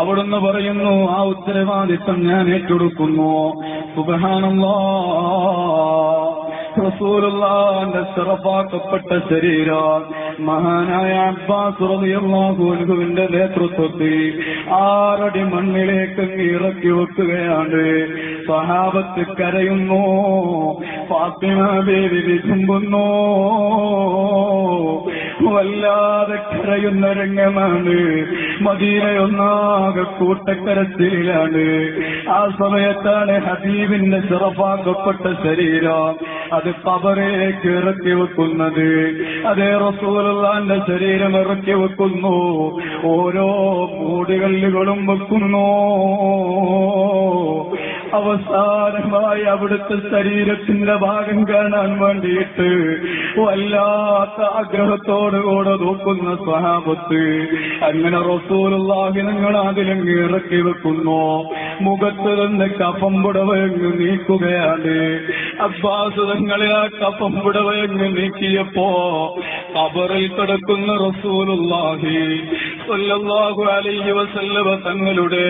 അവിടുന്ന് പറയുന്നു, ആ ഉത്തരവാദിത്തം ഞാൻ ഏറ്റെടുക്കുന്നു. സുബ്ഹാനല്ലാഹ്. റസൂലുള്ളാഹിന്റെ ശറഫാക്കപ്പെട്ട ശരീരം മഹാനായ അബ്ബാസ് റളിയല്ലാഹു അൻഹുവിന്റെ നേതൃത്വത്തിൽ 6 അടി മണ്ണിലേക്ക് ഇറക്കി വെക്കുകയാണ്. സ്വഹാബത്ത് കരയുന്നു, ഫാത്തിമ ബീവി വിതുമ്പുന്നു, വല്ലാതെ കരയുന്ന രംഗമാണ്. മദീനയൊന്നാകെ കൂട്ടക്കരച്ചിലാണ്. ആ സമയത്താണ് ഹബീബിന്റെ ശറഫാക്കപ്പെട്ട ശരീരം അത് ഖബറിലേക്ക് ഇറക്കി വെക്കുന്നത്. അതേ റസൂലുള്ളാഹിന്റെ ശരീരം ഇറക്കി വെക്കുന്നു, ഓരോ മൂടുകല്ലുകളും വെക്കുന്നു. അവസാനമായി അവിടുത്തെ ശരീരത്തിന്റെ ഭാഗം കാണാൻ വേണ്ടിയിട്ട് വല്ലാത്ത ആഗ്രഹത്തോടുകൂടെ നോക്കുന്ന സ്വഹാബത്ത്. അങ്ങനെ റസൂലുള്ളാഹി നിങ്ങൾ അതിലങ്ങ് ഇറക്കി വെക്കുന്നു. മുഖത്ത് നിന്ന് കഫം പുടവയങ്ങ് നീക്കുകയാണ്. അബ്ബാസ് തങ്ങളെ ആ കഫം പുടവയങ്ങ് നീക്കിയപ്പോ ഖബറിൽ കിടക്കുന്ന റസൂലുള്ളാഹി സ്വല്ലല്ലാഹു അലൈഹി വസല്ലമ തങ്ങളുടെ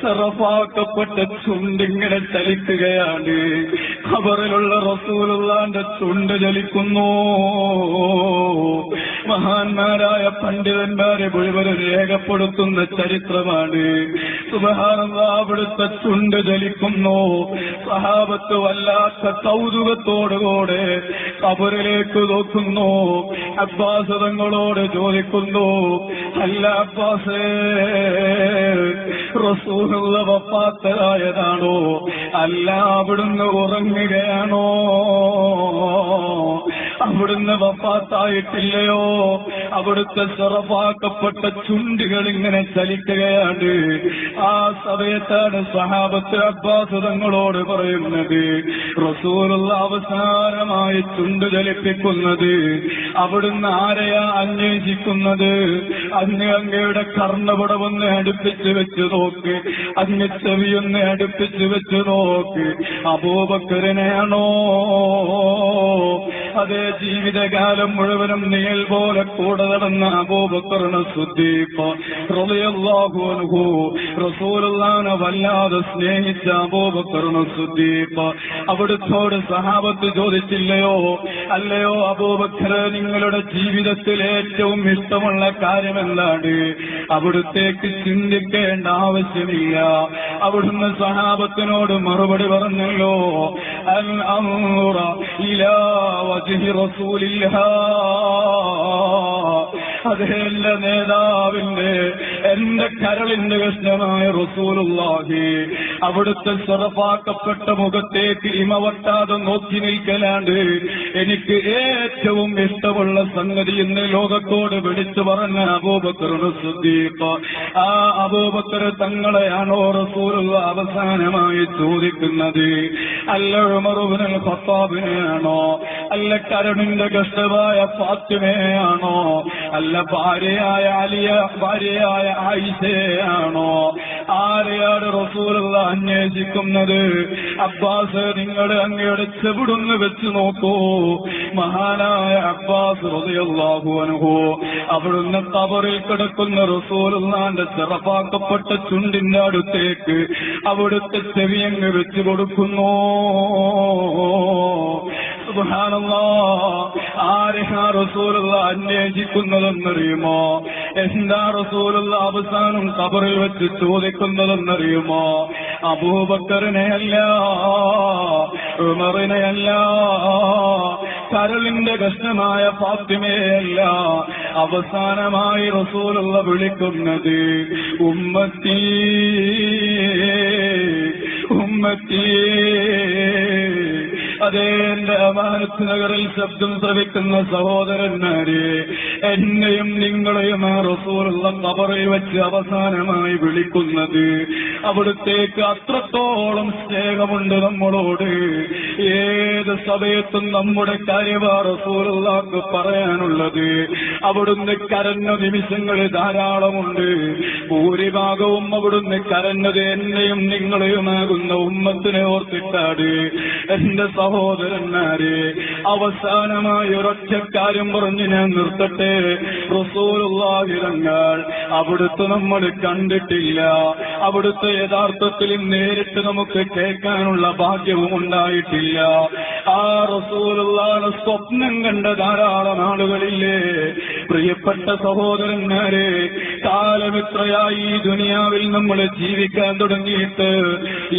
ശറഫാക്കപ്പെട്ട ചുണ്ടിങ്ങനെ ചലിക്കുകയാണ്. ഖബറിലുള്ള റസൂലുള്ളാഹിന്റെ ചുണ്ട് ചലിക്കുന്നു. മഹാന്മാരായ പണ്ഡിതന്മാരെ മുഴുവൻ രേഖപ്പെടുത്തുന്ന ചരിത്രമാണ്. സുബ്ഹാനല്ലാഹ്. അവിടുത്തെ ചുണ്ട് ചലിക്കുന്നു. സഹാബത്ത് വല്ലാത്ത കൗതുകത്തോടുകൂടെ ഖബറിലേക്ക് നോക്കുന്നു. അബ്ബാസ് തങ്ങളോട് ചോദിക്കുന്നു, അല്ല അബ്ബാസേ, റസൂലുള്ള വഫാത്തായതാണോ, അല്ല അവിടുന്ന് ഉറങ്ങുകയാണോ, അവിടുന്ന് വഫാത്തായിട്ടില്ലയോ? അവിടുത്തെ ശറഫാക്കപ്പെട്ട ചുണ്ടുകൾ ഇങ്ങനെ ചലിക്കുകയാണ്. ആ സമയത്താണ് സഹാബത്ത് അബ്ബാസ് തങ്ങളോട് പറയുന്നത്, റസൂലുള്ള അവസാനമായി ചുണ്ട് ചലിപ്പിക്കുന്നത് അവിടുന്ന് ആരെയാ അന്വേഷിക്കുന്നത്? അങ്ങയുടെ കർണപടമൊന്ന് അടുപ്പിച്ച് വെച്ച് നോക്ക്, അങ്ങ് ചെവിയൊന്ന് അടുപ്പിച്ച് വെച്ച് നോക്ക്. അബൂബക്കറിനെയാണോ? അതേ, ജീവിതകാലം മുഴുവനും നിഴൽ പോലെ കൂടെ നടന്ന അബൂബക്കറിനെ സിദ്ദീഖ് റളിയല്ലാഹു അൻഹു, റസൂലുള്ളാഹിനെ വല്ലാതെ സ്നേഹിച്ച അബൂബക്കറിനെ സിദ്ദീഖ് അവിടുത്തോട് സഹാബത്ത് ചോദിച്ചില്ലയോ, അല്ലയോ അബൂബക്കറെ, നിങ്ങളുടെ ജീവിതത്തിൽ ഏറ്റവും ഇഷ്ടമുള്ള കാര്യം എന്താണ്? അവിടുത്തേക്ക് ചിന്തിക്കേണ്ട ആവശ്യമില്ല. അവിടുന്ന് സഹാബത്തിനോട് മറുപടി പറഞ്ഞല്ലോ, അൽ അംറ ഇലാ വജ്ഹി റസൂലില്ലാഹ്. അതേ, എന്റെ നേതാവിന്റെ, എന്റെ കരളിന്റെ കഷ്ണമായ റസൂലുള്ളാഹി അവിടുത്തെ ശറഫാക്കപ്പെട്ട മുഖത്തേക്ക് ഇമവട്ടാതെ നോക്കി നിൽക്കലാണ്ട് എനിക്ക് ഏറ്റവും ഇഷ്ടമുള്ള സംഗതി എന്ന് ലോകത്തോട് വിളിച്ചു പറഞ്ഞ അബൂബക്കർ സിദ്ദീഖ്. ആ അബൂബക്കർ തങ്ങളെയാണോ റസൂലുള്ള അവസാനമായി ചോദിക്കുന്നത്? അല്ല ഉമർ ഇബ്നുൽ ഖത്താബിനെയാണോ? അല്ല കരണിന്റെ കഷ്ടമായ ഫാത്തിമയാണോ? അല്ല ഭാര്യയായ ആയിഷയാണോ? ആരെയാണ് റസൂലുള്ള അന്വേഷിക്കുന്നത്? അബ്ബാസ്, നിങ്ങൾ അങ്ങയുടെ ചെവിടുന്ന് വെച്ച് നോക്കൂ. മഹാനായ അബ്ബാസ് റളിയല്ലാഹു അൻഹു അവിടുന്ന് ഖബറിൽ കിടക്കുന്ന റസൂലുള്ളാഹിന്റെ ശറഫാക്കപ്പെട്ട ചുണ്ടിന്റെ അടുത്തേക്ക് അവിടുത്തെ ചെവിയങ്ങ് വെച്ചു കൊടുക്കുന്നു. സുബ്ഹാനല്ലാഹ്. ആരെയാ റസൂലുള്ള അന്വേഷിക്കുന്നതെന്നറിയുമോ? എന്താ റസൂലുള്ള അവസാനം ഖബറിൽ വെച്ച് ചോദിക്കുന്നതെന്നറിയുമോ? അബൂബക്കറിനെയല്ല, ഉമറിനെയല്ല, കരളിന്റെ കഷ്ണമായ ഫാത്തിമയല്ല. അവസാനമായി റസൂലുള്ള വിളിക്കുന്നത് ഉമ്മത്തി ഉമ്മത്തി. അതേ, എന്റെ അമാനത്ത് നഗറിൽ ശബ്ദം ശ്രവിക്കുന്ന സഹോദരന്മാരെ, എന്നെയും നിങ്ങളെയും ആ റസൂലുള്ള ഖബറിൽ വെച്ച് അവസാനമായി വിളിക്കുന്നത് അവിടുത്തേക്ക് അത്രത്തോളം സ്നേഹമുണ്ട് നമ്മളോട്. ഏത് സമയത്തും നമ്മുടെ കാര്യമാ റസൂലുള്ളാഹിക്ക് പറയാനുള്ളത്. അവിടുന്ന് കരഞ്ഞ നിമിഷങ്ങൾ ധാരാളമുണ്ട്. ഭൂരിഭാഗവും അവിടുന്ന് കരഞ്ഞത് എന്നെയും നിങ്ങളെയുമാകുന്ന ഉമ്മത്തിനെ ഓർത്തിട്ടാണ്. എന്റെ സഹോദരന്മാരെ, അവസാനമായി ഒരൊറ്റ കാര്യം പറഞ്ഞ് ഞാൻ നിർത്തട്ടെ. റസൂലുള്ളാഹി തങ്ങൾ അവിടുത്തെ നമ്മൾ കണ്ടിട്ടില്ല. അവിടുത്തെ യഥാർത്ഥത്തിൽ നേരിട്ട് നമുക്ക് കേൾക്കാനുള്ള ഭാഗ്യവും ഉണ്ടായിട്ടില്ല. ആ റസൂലുള്ളാഹിനെ സ്വപ്നം കണ്ട ധാരാളം ആളുകളില്ലേ? പ്രിയപ്പെട്ട സഹോദരന്മാരെ, കാലമെത്രയായി ഈ ദുനിയാവിൽ നമ്മൾ ജീവിക്കാൻ തുടങ്ങിയിട്ട്.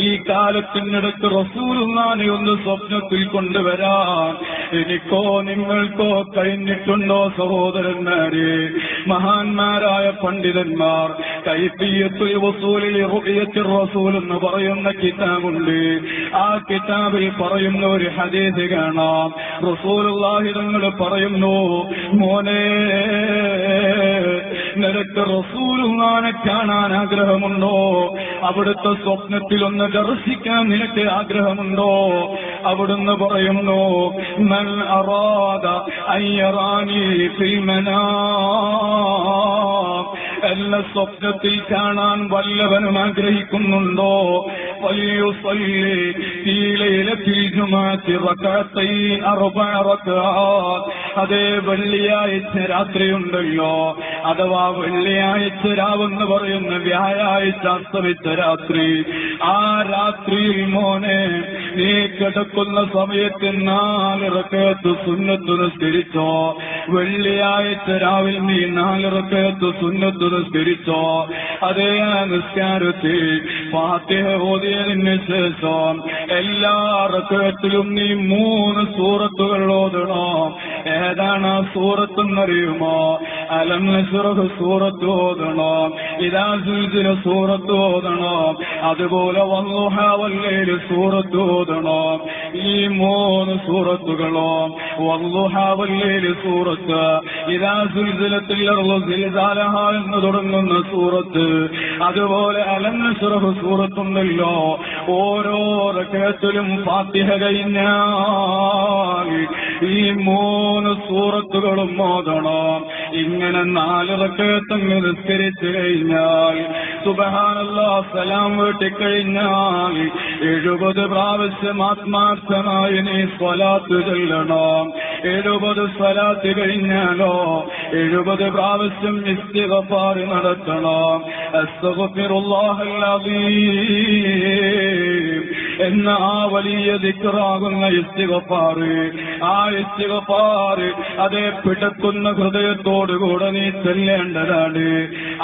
ഈ കാലത്തിനിടയ്ക്ക് റസൂലുള്ളാഹിനെ ഒന്ന് സ്വപ്നത്തിൽ കൊണ്ടുവരാൻ എനിക്കോ നിങ്ങൾക്കോ കഴിഞ്ഞിട്ടുണ്ടോ സഹോദരന്മാരെ? മഹാന്മാരായ പണ്ഡിതന്മാർ കൈഫിയത്തുൽ വസൂലിൽ റുഅയത്തുർ റസൂൽ എന്ന് പറയുന്ന കിതാബുണ്ട്. ആ കിതാബിൽ പറയുന്ന ഒരു ഹദീസ് കാണാം. റസൂലുള്ളാഹി തങ്ങൾ പറയുന്നു, മോനെ, നിനക്ക് റസൂലുള്ളാഹിനെ കാണാൻ ആഗ്രഹമുണ്ടോ? അവിടുത്തെ സ്വപ്നത്തിൽ ഒന്ന് ദർശിക്കാൻ നിനക്ക് ആഗ്രഹമുണ്ടോ? അവിടുന്ന് പറയുന്നു, മൻ അറാദ അയ്യറാനി ഫിൽ മനാം, എന്നെ സ്വപ്നത്തിൽ കാണാൻ വല്ലവനും ആഗ്രഹിക്കുന്നുണ്ടോ? ഫല്യുസല്ലി ഫീ ലൈലത്തിൽ ജുമുഅത്തി റകഅത്തൈൻ അർബഅ റകഅത്ത്. അതേ വെള്ളിയാഴ്ച രാത്രിയുണ്ടല്ലോ, അഥവാ വെള്ളിയാഴ്ച രാവെന്ന് പറയുന്ന വ്യാഴാഴ്ച അസ്തമിച്ച രാത്രി, ആ രാത്രിയിൽ മോനെ നീ കിടക്കുന്ന സമയത്ത് 4 റകഅത്ത് സുന്നത്ത് നിസ്കരിച്ചോ. വെള്ളിയാഴ്ച രാവിലെ നീ 4 റകഅത്ത് സുന്നത്ത് നിസ്കരിച്ചോ. അതേ നിസ്കാരത്തിൽ ഫാത്തിഹ ഓതിയതിന് ശേഷം എല്ലാ റകഅത്തിലും നീ 3 സൂറത്തുകൾ ഓതണോ. ഏതാണ് ആ സൂറത്തെന്നറിയുമോ? അലം നശ്റഹ് സൂറത്ത് ഓതണോ, ഇദാ സുൽസില സൂറത്ത് ഓതണോ, അതുപോലെ വദ്ദുഹാ വല്ലൈലി സൂറത്ത് ഓതണോ. ഈ 3 സൂറത്തുകളോ, വദ്ദുഹാ വല്ലൈലി സൂറത്ത്, ഇദാ സുൽസിലത്തിൽ അർളു സിൽസാലഹാ എന്ന് തുടങ്ങുന്ന സൂറത്ത്, അതുപോലെ അലം നശ്റഹ് സൂറത്തുണ്ടല്ലോ. ഓരോ റകഅത്തിലും ഫാത്തിഹ കഴിഞ്ഞാൽ ഈ 3 സൂറത്തുകളും ഓതണം. ഇങ്ങനെ 4 റകഅത്ത് നിസ്കരിച്ചു കഴിഞ്ഞാൽ സുബ്ഹാനല്ലാഹ് സലാം വീട്ടിക്കഴിഞ്ഞാൽ 70 പ്രാവശ്യം ആത്മാർത്ഥമായി നീ സ്വലാത്ത് ചൊല്ലണം. 70 സ്വലാത്ത് കഴിഞ്ഞാലോ 70 പ്രാവശ്യം ഇസ്തിഗ്ഫാർ നടത്തണം. അസ്തഗ്ഫിറുല്ലാഹൽ അസീം എന്ന ആ വലിയ ദിക്റാകുന്ന ഇസ്തിഗ്ഫാർ, ആ ഇസ്തിഗ്ഫാർ അതേ പിടക്കുന്ന ഹൃദയത്തോടുകൂടെ നീ ചെല്ലേണ്ടതാണ്.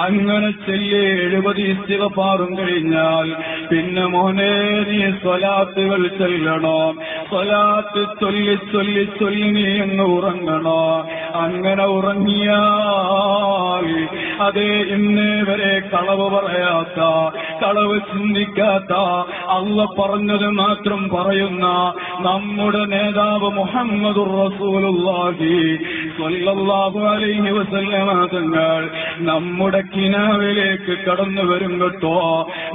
അങ്ങനെ ചെല്ലി 70 ഇസ്തിഗ്ഫാറും കഴിഞ്ഞാൽ പിന്നെ മോനെ നീ സ്വലാത്തുകൾ ചെല്ലണം. സ്വലാത്ത് ചൊല്ലി ചൊല്ലി ചൊല്ലി നീ അങ്ങ് ഉറങ്ങണോ. അങ്ങനെ ഉറങ്ങിയാൽ അതേ ഇന്നേ വരെ കളവ് പറയാത്ത, കളവ് ചിന്തിക്കാത്ത, അല്ലാഹ് പറഞ്ഞത് മാത്രം പറയുന്ന നമ്മുടെ നേതാവ് മുഹമ്മദുർ റസൂലുള്ളാഹി സ്വല്ലല്ലാഹു അലൈഹി വസല്ലമ തങ്ങൾ നമ്മുടെ കിനാവിലേക്ക് കടന്നു വരും കേട്ടോ.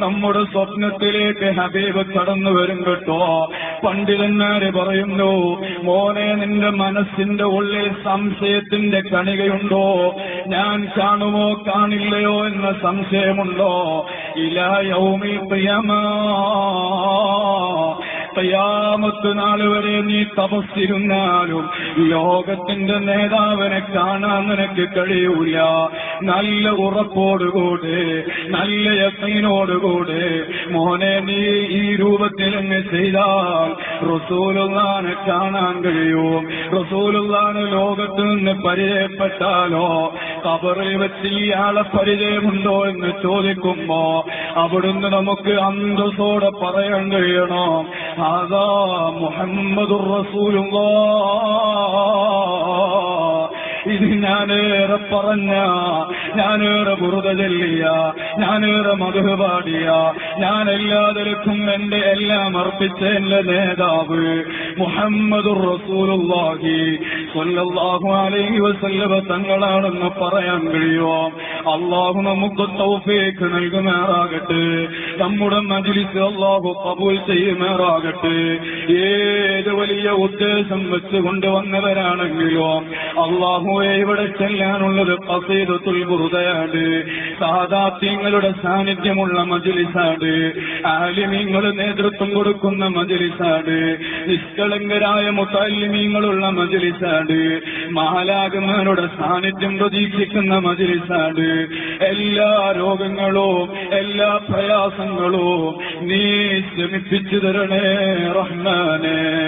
നമ്മുടെ സ്വപ്നത്തിലേക്ക് ഹബീബ് കടന്നു വരും കേട്ടോ. പണ്ഡിതന്മാര് പറയുന്നു, മോനെ നിന്റെ മനസ്സിന്റെ ഉള്ളിൽ സംശയത്തിന്റെ കണികയുണ്ടോ? ഞാൻ കാണുമോ കാണില്ലയോ എന്ന സംശയമുണ്ടോ? ഇലാ യൗമിൽ ഖിയാമ, ഖിയാമത്ത് നാൾ വരെ നീ തപസ്സിരുന്നാലും ലോകത്തിന്റെ നേതാവിനെ കാണാൻ നിനക്ക് കഴിയൂല. നല്ല ഉറപ്പോടുകൂടെ, നല്ല യഖീനോടുകൂടെ മോനെ നീ ഈ രൂപത്തിൽ അങ്ങ് ചെയ്താൽ റസൂലുള്ളാഹിനെ കാണാൻ കഴിയും. റസൂലുള്ളാഹിനെ ലോകത്ത് നിന്ന് പരിചയപ്പെട്ടാലോ ഖബറിൽ വെച്ച് ഇയാളെ പരിചയമുണ്ടോ എന്ന് ചോദിക്കുമ്പോ അവിടുന്ന് നമുക്ക് അന്തസ്സോടെ പറയാൻ കഴിയണം, അതാ മുഹമ്മദുർ റസൂലുള്ളാഹ്. ഇത് ഞാനേറെ പറഞ്ഞ, ഞാനേറെ ബുറുദ ചൊല്ലിയ, ഞാനേറെ മദ്ഹ് പാടിയ, ഞാൻ എല്ലാതരക്കും എന്റെ എല്ലാം അർപ്പിച്ച എന്റെ നേതാവ് മുഹമ്മദുർ റസൂലുള്ളാഹി സ്വല്ലല്ലാഹു അലൈഹി വസല്ലം തങ്ങളാണെന്ന് പറയാൻ കഴിയുമോ? അല്ലാഹു നമുക്ക് തൗഫീഖ് നൽകുമാറാകട്ടെ. നമ്മുടെ മജ്ലിസ് അല്ലാഹു ഖബൂൽ ചെയ്യുമാറാകട്ടെ. ഏത് വലിയ ഉദ്ദേശം വെച്ചുകൊണ്ട് വന്നവരാണെങ്കിലോ അല്ലാഹുവേ ഇവിടെ ചെല്ലാനുള്ളത് ഖസീദത്തുൽ ബുർദയാണ്. സാദാത്യങ്ങളുടെ സാന്നിധ്യമുള്ള മജ്ലിസാണ്. ആലിമീങ്ങൾ നേതൃത്വം കൊടുക്കുന്ന മജ്ലിസാണ്. നിഷ്കളങ്കരായ മുതല്ലിമീങ്ങളുള്ള മജ്ലിസാണ്. മഹാലാകമാരുടെ സാന്നിധ്യം പ്രതീക്ഷിക്കുന്ന മജ്ലിസാണ്. എല്ലാ രോഗങ്ങളും എല്ലാ പ്രയാസങ്ങളും നീ ശമിപ്പിച്ചു തരണേ റഹ്മാനേ.